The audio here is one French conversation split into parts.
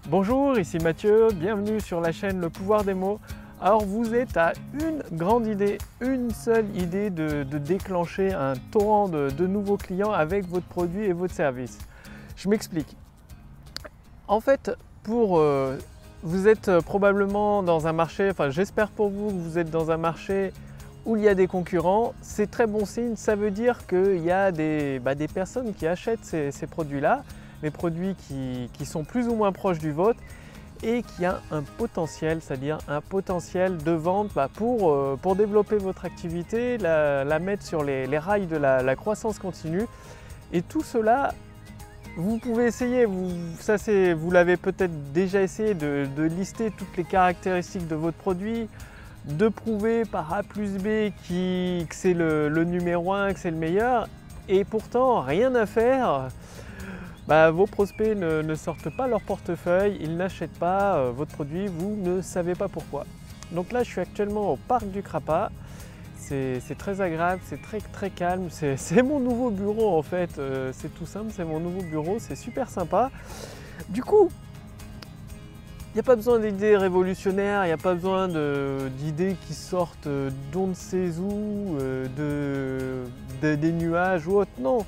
Bonjour, ici Mathieu, bienvenue sur la chaîne Le Pouvoir des mots. Alors vous êtes à une grande idée, une seule idée de déclencher un torrent de nouveaux clients avec votre produit et votre service. Je m'explique. En fait, vous êtes probablement dans un marché, enfin j'espère pour vous que vous êtes dans un marché où il y a des concurrents. C'est très bon signe, ça veut dire qu'il y a des personnes qui achètent ces produits-là, les produits qui sont plus ou moins proches du vôtre et qui a un potentiel, c'est-à-dire un potentiel de vente pour développer votre activité, la mettre sur les rails de la croissance continue. Et tout cela, vous pouvez essayer, vous l'avez peut-être déjà essayé de lister toutes les caractéristiques de votre produit, de prouver par A plus B que c'est le numéro 1, que c'est le meilleur, et pourtant rien à faire. Vos prospects ne sortent pas leur portefeuille, ils n'achètent pas votre produit, vous ne savez pas pourquoi. Donc là, je suis actuellement au parc du Crapa. C'est très agréable, c'est très calme. C'est mon nouveau bureau en fait. C'est tout simple, c'est mon nouveau bureau, c'est super sympa. Du coup, il n'y a pas besoin d'idées révolutionnaires, il n'y a pas besoin d'idées qui sortent d'on ne sait où, des nuages ou autre. Non.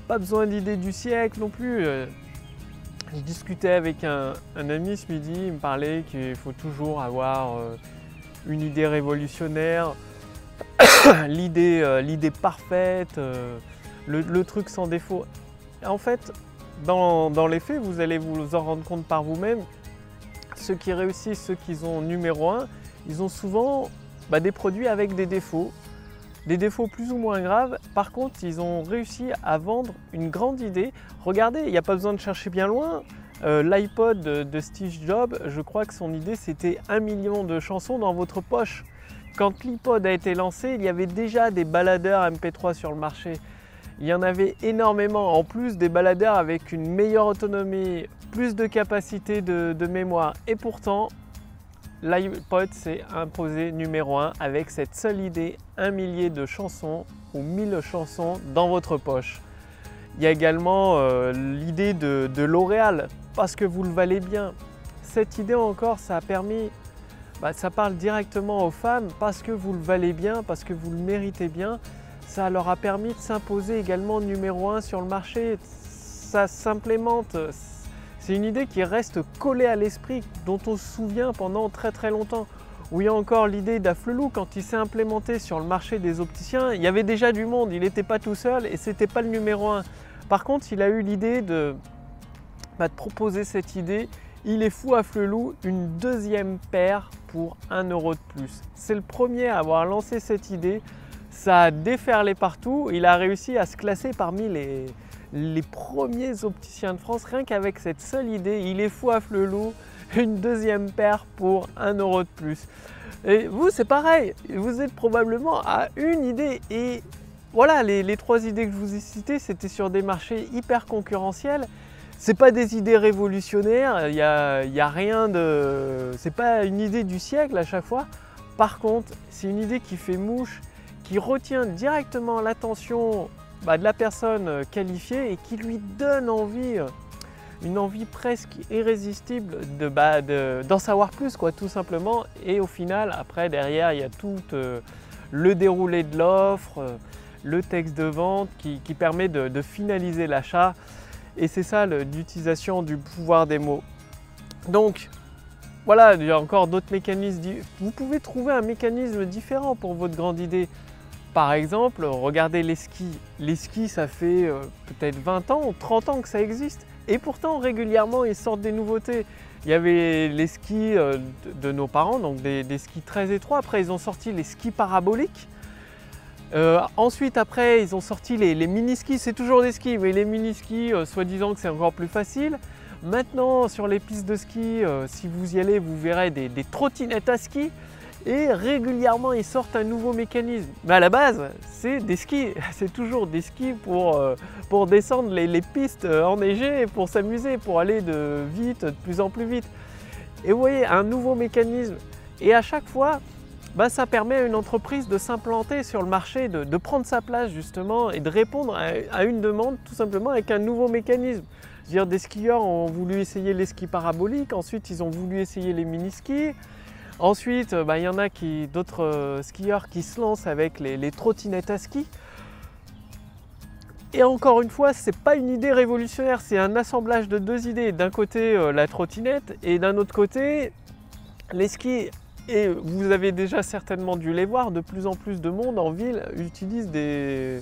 Pas besoin d'idées du siècle non plus. Je discutais avec un ami ce midi, il me parlait qu'il faut toujours avoir une idée révolutionnaire, l'idée parfaite, le truc sans défaut. En fait, dans les faits, vous allez vous en rendre compte par vous-même, ceux qui réussissent, ceux qui ont numéro 1, ils ont souvent des produits avec des défauts. Des défauts plus ou moins graves, par contre ils ont réussi à vendre une grande idée. Regardez, il n'y a pas besoin de chercher bien loin, l'iPod de Steve Jobs, je crois que son idée c'était 1 million de chansons dans votre poche. Quand l'iPod a été lancé, il y avait déjà des baladeurs MP3 sur le marché. Il y en avait énormément, en plus des baladeurs avec une meilleure autonomie, plus de capacité de mémoire, et pourtant l'iPod s'est imposé numéro 1 avec cette seule idée, 1 millier de chansons ou 1000 chansons dans votre poche. Il y a également l'idée de L'Oréal, parce que vous le valez bien. Cette idée encore, ça a permis, ça parle directement aux femmes, parce que vous le valez bien, parce que vous le méritez bien. Ça leur a permis de s'imposer également numéro 1 sur le marché. Ça s'implémente. C'est une idée qui reste collée à l'esprit, dont on se souvient pendant très longtemps. Où il y a encore l'idée d'Afflelou, quand il s'est implémenté sur le marché des opticiens, il y avait déjà du monde, il n'était pas tout seul et ce n'était pas le numéro 1. Par contre, il a eu l'idée de proposer cette idée. Il est fou Afflelou, une deuxième paire pour 1 € de plus. C'est le premier à avoir lancé cette idée. Ça a déferlé partout. Il a réussi à se classer parmi les premiers opticiens de France, rien qu'avec cette seule idée. Il est fou Afflelou, une deuxième paire pour 1 € de plus. Et vous, c'est pareil, vous êtes probablement à une idée. Et voilà, les 3 idées que je vous ai citées, c'était sur des marchés hyper concurrentiels. C'est pas des idées révolutionnaires, il y a rien de... C'est pas une idée du siècle à chaque fois. Par contre, c'est une idée qui fait mouche, qui retient directement l'attention de la personne qualifiée et qui lui donne envie, une envie presque irrésistible d'en savoir plus, tout simplement. Et au final, après, derrière, il y a tout le déroulé de l'offre, le texte de vente qui permet de finaliser l'achat. Et c'est ça l'utilisation du pouvoir des mots. Donc, voilà, il y a encore d'autres mécanismes. Vous pouvez trouver un mécanisme différent pour votre grande idée. Par exemple, regardez les skis. Les skis, ça fait peut-être 20 ans, 30 ans que ça existe. Et pourtant, régulièrement, ils sortent des nouveautés. Il y avait les skis de nos parents, donc des skis très étroits. Après, ils ont sorti les skis paraboliques. Ensuite, après, ils ont sorti les mini-skis. C'est toujours des skis, mais les mini-skis, soi-disant que c'est encore plus facile. Maintenant, sur les pistes de ski, si vous y allez, vous verrez des trottinettes à ski. Et régulièrement, ils sortent un nouveau mécanisme. Mais à la base, c'est des skis. C'est toujours des skis pour descendre les pistes enneigées, pour s'amuser, pour aller de plus en plus vite. Et vous voyez, un nouveau mécanisme. Et à chaque fois, ça permet à une entreprise de s'implanter sur le marché, de prendre sa place justement et de répondre à une demande tout simplement avec un nouveau mécanisme. Je veux dire, des skieurs ont voulu essayer les skis paraboliques, ensuite ils ont voulu essayer les mini-skis. Ensuite, il y en a d'autres skieurs qui se lancent avec les trottinettes à ski. Et encore une fois, ce n'est pas une idée révolutionnaire, c'est un assemblage de deux idées. D'un côté, la trottinette et d'un autre côté, les skis. Et vous avez déjà certainement dû les voir, de plus en plus de monde en ville utilise des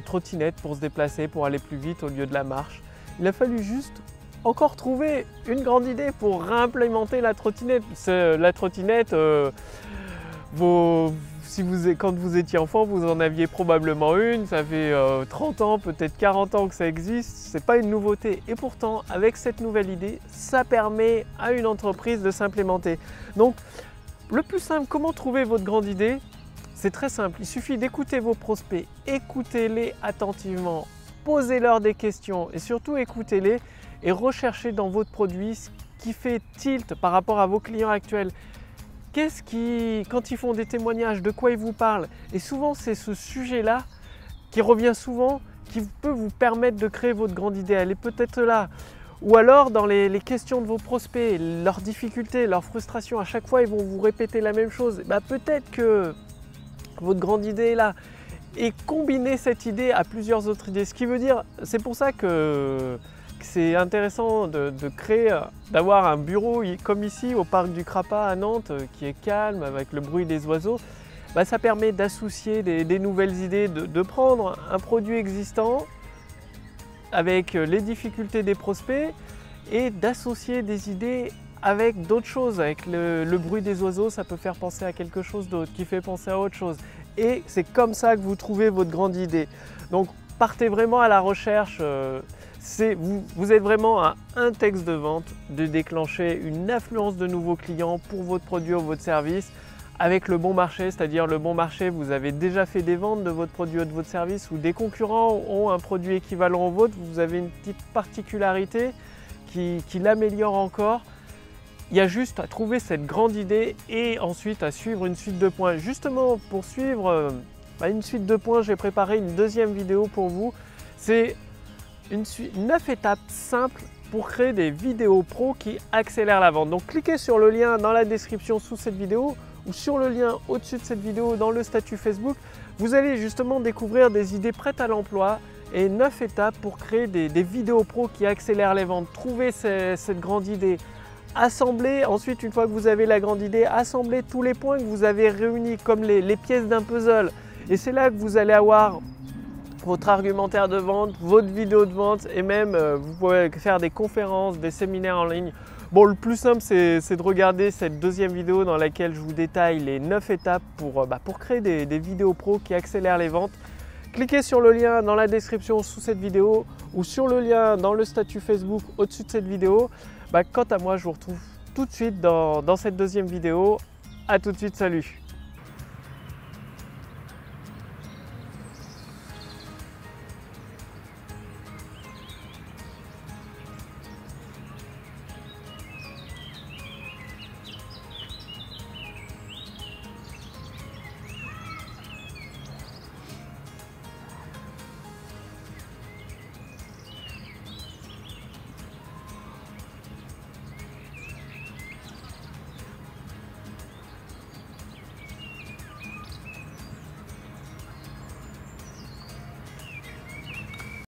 trottinettes pour se déplacer, pour aller plus vite au lieu de la marche. Il a fallu juste encore trouver une grande idée pour réimplémenter la trottinette. La trottinette, quand vous étiez enfant, vous en aviez probablement une, ça fait 30 ans, peut-être 40 ans que ça existe, c'est pas une nouveauté. Et pourtant, avec cette nouvelle idée, ça permet à une entreprise de s'implémenter. Donc, le plus simple, comment trouver votre grande idée? C'est très simple, il suffit d'écouter vos prospects, écoutez-les attentivement, posez-leur des questions et surtout écoutez-les et recherchez dans votre produit ce qui fait tilt par rapport à vos clients actuels. Quand ils font des témoignages, de quoi ils vous parlent? Et souvent, c'est ce sujet-là qui revient souvent, qui peut vous permettre de créer votre grande idée. Elle est peut-être là. Ou alors, dans les questions de vos prospects, leurs difficultés, leurs frustrations, à chaque fois, ils vont vous répéter la même chose. Peut-être que votre grande idée est là. Et combiner cette idée à plusieurs autres idées. Ce qui veut dire, c'est pour ça que c'est intéressant d'avoir un bureau comme ici au parc du Crapa à Nantes qui est calme avec le bruit des oiseaux. Ça permet d'associer des nouvelles idées, de prendre un produit existant avec les difficultés des prospects et d'associer des idées avec d'autres choses. Avec le bruit des oiseaux, ça peut faire penser à quelque chose d'autre, qui fait penser à autre chose. Et c'est comme ça que vous trouvez votre grande idée. Donc partez vraiment à la recherche. Vous êtes vraiment à un texte de vente de déclencher une affluence de nouveaux clients pour votre produit ou votre service avec le bon marché, c'est-à-dire le bon marché, vous avez déjà fait des ventes de votre produit ou de votre service ou des concurrents ont un produit équivalent au vôtre, vous avez une petite particularité qui l'améliore encore. Il y a juste à trouver cette grande idée et ensuite à suivre une suite de points. Justement, pour suivre une suite de points, j'ai préparé une deuxième vidéo pour vous. C'est 9 étapes simples pour créer des vidéos pro qui accélèrent la vente. Donc cliquez sur le lien dans la description sous cette vidéo ou sur le lien au-dessus de cette vidéo dans le statut Facebook. Vous allez justement découvrir des idées prêtes à l'emploi et 9 étapes pour créer des vidéos pro qui accélèrent les ventes. Trouvez cette grande idée. Assemblez, ensuite une fois que vous avez la grande idée, assemblez tous les points que vous avez réunis comme les pièces d'un puzzle. Et c'est là que vous allez avoir votre argumentaire de vente, votre vidéo de vente et même vous pouvez faire des conférences, des séminaires en ligne. Bon, le plus simple c'est de regarder cette deuxième vidéo dans laquelle je vous détaille les 9 étapes pour créer des vidéos pro qui accélèrent les ventes. Cliquez sur le lien dans la description sous cette vidéo ou sur le lien dans le statut Facebook au-dessus de cette vidéo. Quant à moi, je vous retrouve tout de suite dans cette deuxième vidéo. A tout de suite, salut!